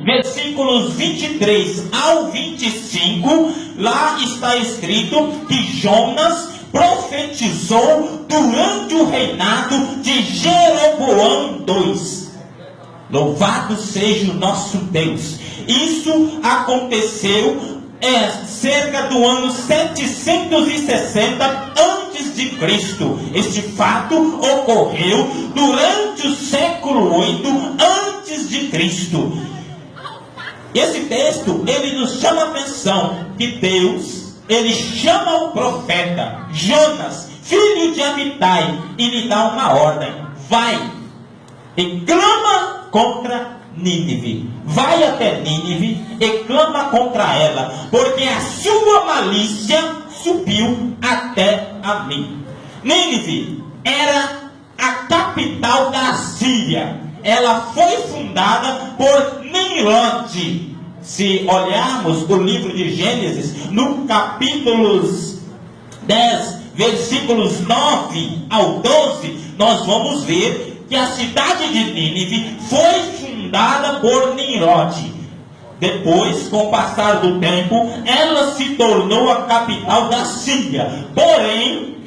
versículos 23 ao 25, lá está escrito que Jonas profetizou durante o reinado de Jeroboão II. Louvado seja o nosso Deus. Isso aconteceu cerca do ano 760 antes de Cristo. Este fato ocorreu durante o século 8 antes de Cristo. Esse texto, ele nos chama a atenção que Deus, ele chama o profeta Jonas, filho de Amitai, e lhe dá uma ordem: vai e clama contra Nínive. Vai até Nínive e clama contra ela, porque a sua malícia subiu até a mim. Nínive era a capital da Síria. Ela foi fundada por Nimrod. Se olharmos o livro de Gênesis, no capítulos 10, versículos 9 ao 12, nós vamos ver que a cidade de Nínive foi fundada por Nimrod. Depois, com o passar do tempo, ela se tornou a capital da Síria. Porém,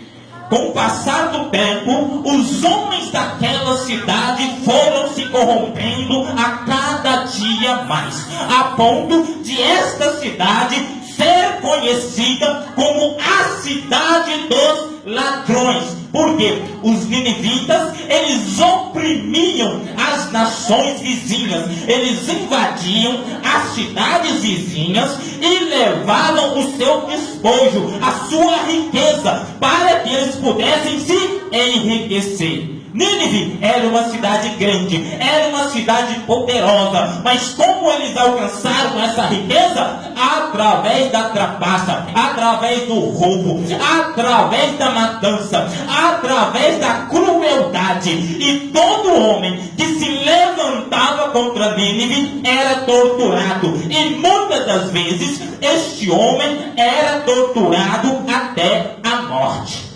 com o passar do tempo, os homens daquela cidade foram se corrompendo a cada dia mais, a ponto de esta cidade ser conhecida como a cidade dos ladrões. Porque os ninivitas, eles oprimiam as nações vizinhas, eles invadiam as cidades vizinhas e levavam o seu despojo, a sua riqueza, para que eles pudessem se enriquecer. Nínive era uma cidade grande, era uma cidade poderosa, mas como eles alcançaram essa riqueza? Através da trapaça, através do roubo, através da matança, através da crueldade. E todo homem que se levantava contra Nínive era torturado, e muitas das vezes este homem era torturado até a morte.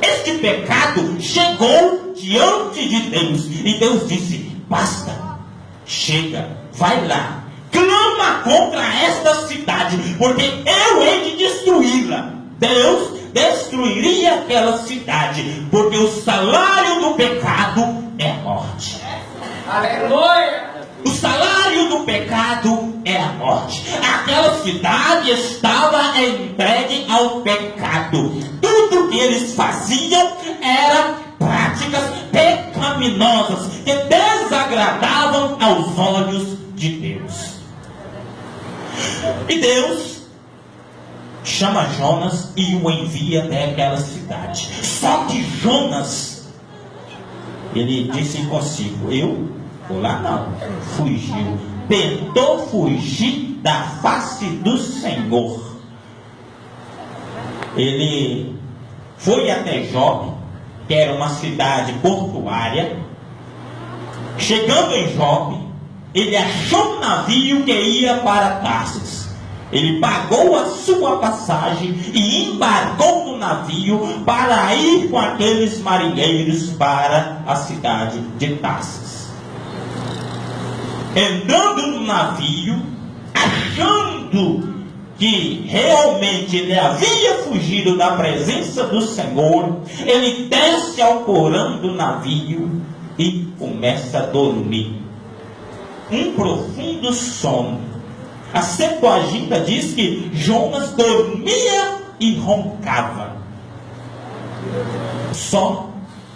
Este pecado chegou diante de Deus, e Deus disse: basta, chega, vai lá, clama contra esta cidade, porque eu hei de destruí-la. Deus destruiria aquela cidade, porque o salário do pecado é a morte. Aleluia! O salário do pecado é a morte. Aquela cidade estava entregue ao pecado. Tudo que eles faziam eram práticas pecaminosas que desagradavam aos olhos de Deus. E Deus chama Jonas e o envia até aquela cidade. Só que Jonas, ele disse consigo: eu vou lá não. Fugiu. Tentou fugir da face do Senhor. Ele foi até Jope, que era uma cidade portuária. Chegando em Jope, ele achou um navio que ia para Tarsis. Ele pagou a sua passagem e embarcou no navio para ir com aqueles marinheiros para a cidade de Tarsis. Entrando no navio, achando que realmente ele havia fugido da presença do Senhor, ele desce ao porão do navio e começa a dormir. Um profundo sono. A Septuaginta diz que Jonas dormia e roncava. Só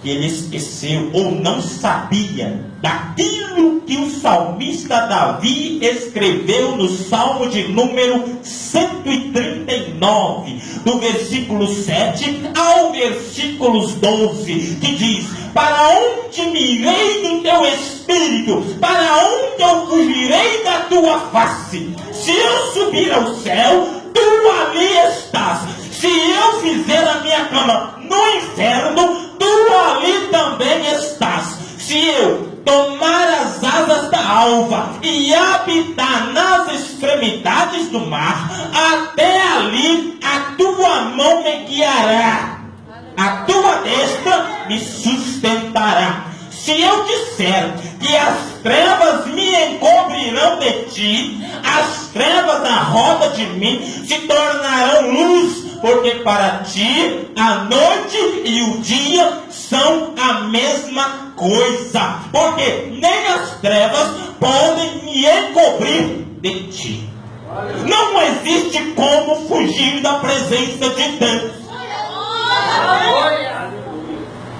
que ele esqueceu ou não sabia daquilo que o salmista Davi escreveu no Salmo de número 139, do versículo 7 ao versículo 12, que diz: para onde me irei do teu espírito? Para onde eu fugirei da tua face? Se eu subir ao céu, tu ali estás. Se eu fizer a minha cama no inferno, tu ali também estás. Se eu tomar as asas da alva e habitar nas extremidades do mar, até ali a tua mão me guiará, a tua destra me sustentará. Se eu disser que as trevas me encobrirão fugirão de ti, as trevas na roda de mim se tornarão luz, porque para ti a noite e o dia são a mesma coisa, porque nem as trevas podem me encobrir de ti. Não existe como fugir da presença de Deus.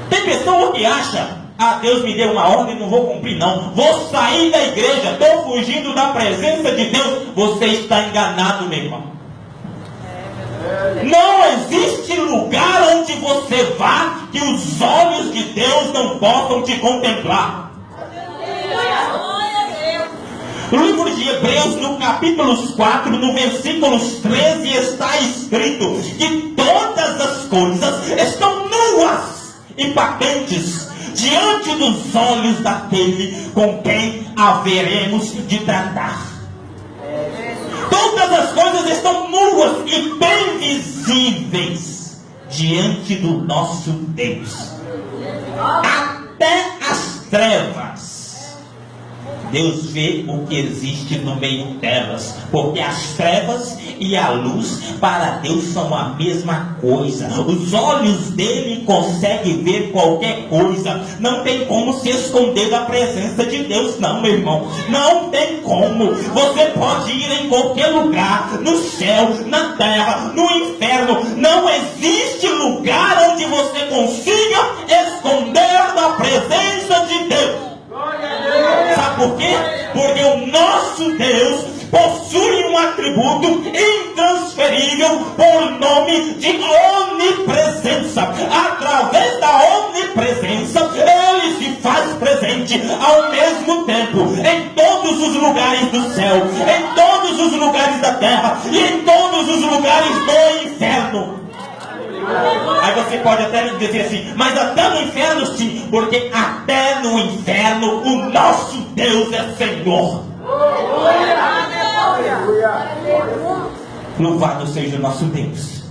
Tem pessoa que acha: Deus me deu uma ordem, não vou cumprir não, vou sair da igreja, estou fugindo da presença de Deus. Você está enganado, meu irmão. Não existe lugar onde você vá que os olhos de Deus não possam te contemplar. No livro de Hebreus, no capítulo 4, no versículos 13, está escrito que todas as coisas estão nuas e patentes diante dos olhos daquele com quem haveremos de tratar. Todas as coisas estão nuas e bem visíveis diante do nosso Deus. Até as trevas. Deus vê o que existe no meio delas, porque as trevas e a luz para Deus são a mesma coisa. Os olhos dele conseguem ver qualquer coisa. Não tem como se esconder da presença de Deus, não, meu irmão. Não tem como. Você pode ir em qualquer lugar, no céu, na terra, no inferno. Não existe lugar onde você consiga esconder da presença de Deus. Sabe por quê? Porque o nosso Deus possui um atributo intransferível por nome de onipresença. Através da onipresença, ele se faz presente ao mesmo tempo em todos os lugares do céu, em todos os lugares da terra e em todos os lugares do inferno. Aí você pode até me dizer assim: mas até no inferno sim, porque até no inferno o nosso Deus é Senhor. Louvado seja o nosso Deus.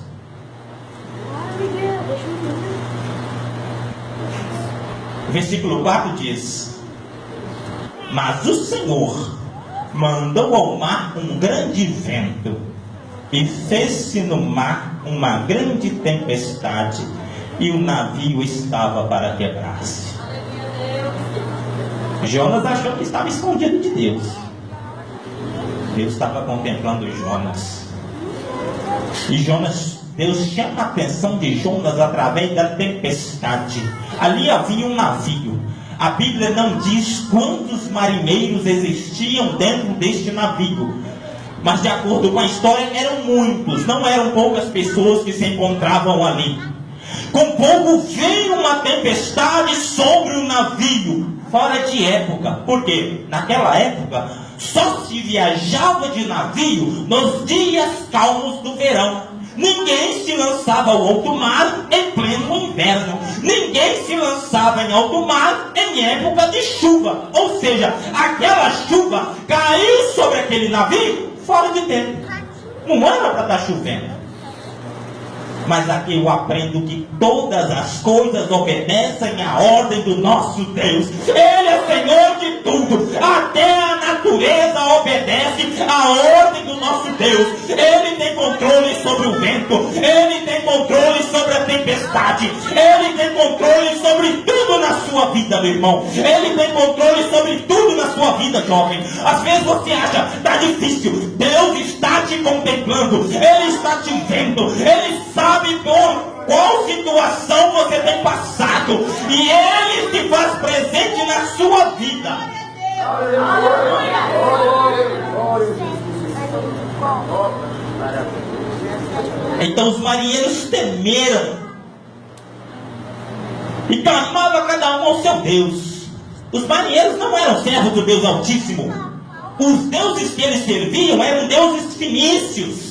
Versículo 4 diz: mas o Senhor mandou ao mar um grande vento, e fez-se no mar uma grande tempestade, e o navio estava para quebrar-se. Jonas achou que estava escondido de Deus. Deus estava contemplando Jonas. E Deus chama a atenção de Jonas através da tempestade. Ali havia um navio. A Bíblia não diz quantos marinheiros existiam dentro deste navio, mas de acordo com a história eram muitos, não eram poucas pessoas que se encontravam ali. Com pouco veio uma tempestade sobre o navio, fora de época, porque naquela época só se viajava de navio nos dias calmos do verão. Ninguém se lançava ao alto mar em pleno inverno. Ninguém se lançava em alto mar em época de chuva. Ou seja, aquela chuva caiu sobre aquele navio fora de tempo. Não era para estar chovendo. Mas aqui eu aprendo que todas as coisas obedecem à ordem do nosso Deus. Ele é Senhor de tudo. Até a natureza obedece à ordem do nosso Deus. Ele tem controle sobre o vento. Ele tem controle sobre a tempestade. Ele tem controle sobre tudo na sua vida, meu irmão. Ele tem controle sobre tudo na sua vida, jovem. Às vezes você acha, está difícil. Deus está te contemplando. Ele está te vendo. Ele sabe por qual situação você tem passado, e Ele se faz presente na sua vida. Então os marinheiros temeram e clamavam cada um ao seu Deus. Os marinheiros não eram servos do Deus Altíssimo. Os deuses que eles serviam eram deuses fenícios.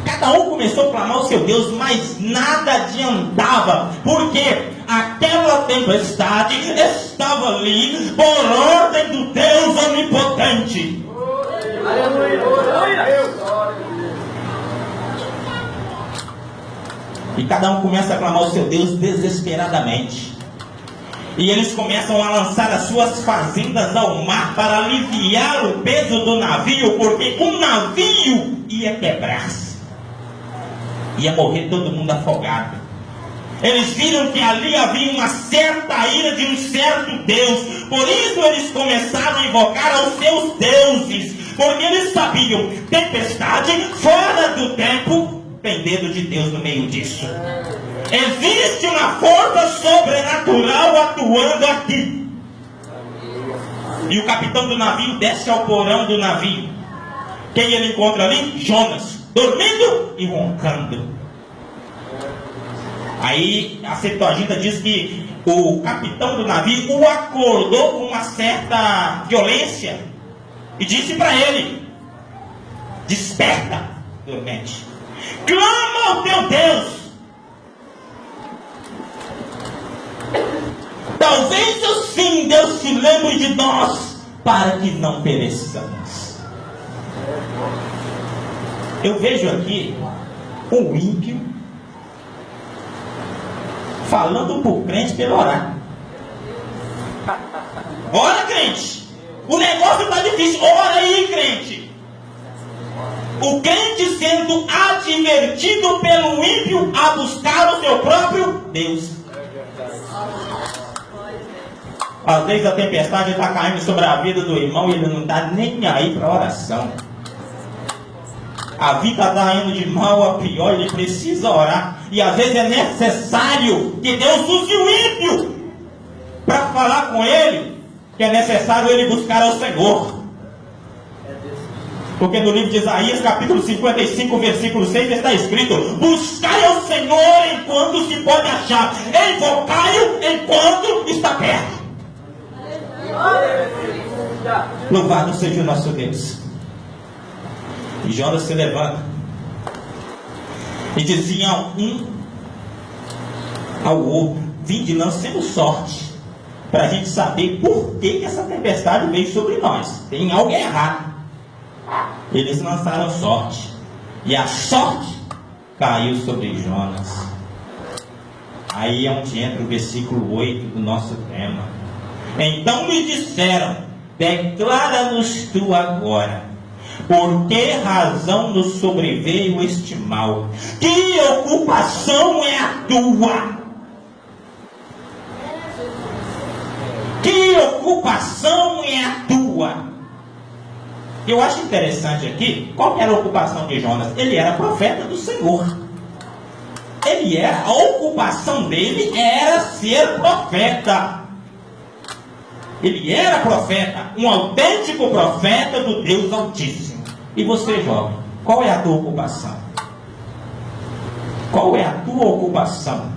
Cada um começou a clamar ao seu Deus, mas nada adiantava, porque aquela tempestade estava ali por ordem do Deus onipotente. E cada um começa a clamar ao seu Deus desesperadamente. E eles começam a lançar as suas fazendas ao mar para aliviar o peso do navio, porque o navio ia quebrar-se. Ia morrer todo mundo afogado. Eles viram que ali havia uma certa ira de um certo Deus. Por isso eles começaram a invocar aos seus deuses. Porque eles sabiam, tempestade fora do tempo, tem dedo de Deus no meio disso. Existe uma força sobrenatural atuando aqui. E o capitão do navio desce ao porão do navio. Quem ele encontra ali? Jonas, dormindo e roncando. Aí a Septuaginta diz que o capitão do navio o acordou com uma certa violência e disse para ele: desperta, dormente, clama ao teu Deus. Talvez assim Deus se lembre de nós para que não pereçamos. Eu vejo aqui um ímpio falando para o crente para ele orar. Ora, crente, o negócio está difícil, ora aí, crente. O crente sendo advertido pelo ímpio a buscar o seu próprio Deus. Às vezes a tempestade está caindo sobre a vida do irmão e ele não está nem aí para a oração. A vida está indo de mal a pior, ele precisa orar. E às vezes é necessário que Deus use o ímpio para falar com ele, que é necessário ele buscar ao Senhor. Porque no livro de Isaías, capítulo 55, versículo 6, está escrito: buscai ao Senhor enquanto se pode achar, invocai-o enquanto está perto. Louvado seja o nosso Deus. E Jonas se levanta e dizia um ao outro: vinde, lancemos sorte, para a gente saber por que essa tempestade veio sobre nós. Tem algo errado. Eles lançaram sorte, e a sorte caiu sobre Jonas. Aí é onde entra o versículo 8 do nosso tema. Então lhe disseram: declara-nos tu agora, por que razão nos sobreveio este mal? Que ocupação é a tua? Que ocupação é a tua? Eu acho interessante aqui, qual era a ocupação de Jonas? Ele era profeta do Senhor. A ocupação dele era ser profeta. Ele era profeta, um autêntico profeta do Deus Altíssimo. E você, jovem, qual é a tua ocupação? Qual é a tua ocupação?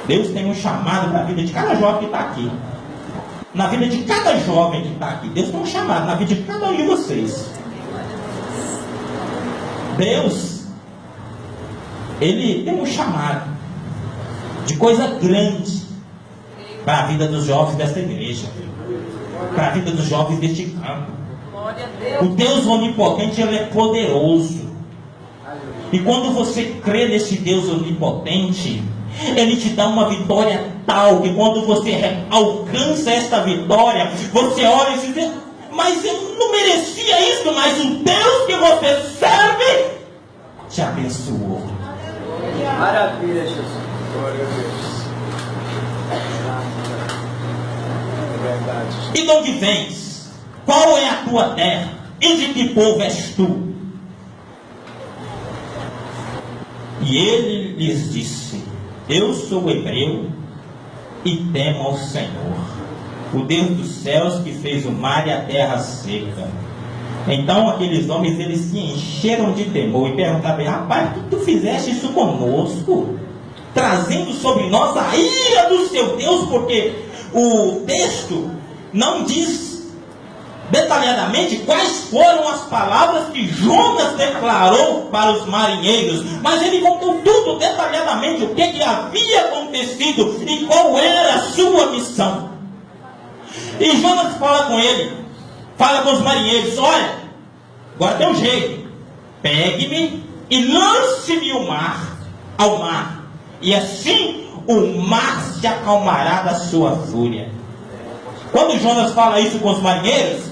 Deus tem um chamado para a vida de cada jovem que está aqui. Na vida de cada jovem que está aqui. Deus tem um chamado na vida de cada um de vocês. Deus, Ele tem um chamado de coisa grande para a vida dos jovens desta igreja, para a vida dos jovens deste campo. O Deus onipotente, Ele é poderoso. E quando você crê nesse Deus onipotente, Ele te dá uma vitória tal que quando você alcança esta vitória, você olha e diz: mas eu não merecia isso, mas o Deus que você serve te abençoou. Maravilha, Jesus. Glória a Deus. É verdade. E de onde vens? Qual é a tua terra? E de que povo és tu? E ele lhes disse: eu sou hebreu e temo ao Senhor, o Deus dos céus, que fez o mar e a terra seca. Então aqueles homens, eles se encheram de temor e perguntaram: rapaz, tu fizeste isso conosco, trazendo sobre nós a ira do seu Deus? Porque o texto não diz detalhadamente quais foram as palavras que Jonas declarou para os marinheiros, mas ele contou tudo detalhadamente, o que havia acontecido e qual era a sua missão. E Jonas fala com ele, fala com os marinheiros: olha, agora tem um jeito, pegue-me e lance-me ao mar, e assim o mar se acalmará da sua fúria. Quando Jonas fala isso com os marinheiros,